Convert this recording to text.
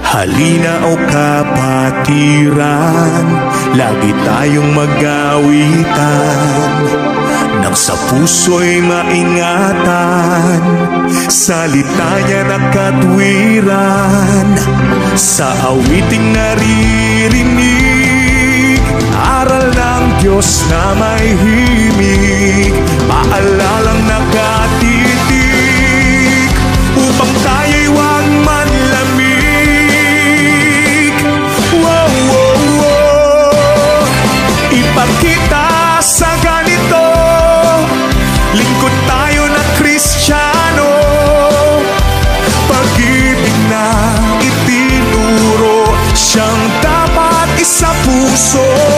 Halina o kapatiran, lagi tayong mag-awitan, nang sa puso'y maingatan, salita niya na katwiran. Sa awiting naririnig, aral ng Diyos na may himig, paalalang nakatitig, upang tayo'y huwag manlamig. Ipagkita sa ganito, lingkod tayo na Kristiyano, pag-ibig na itinuro, siyang dapat isa puso.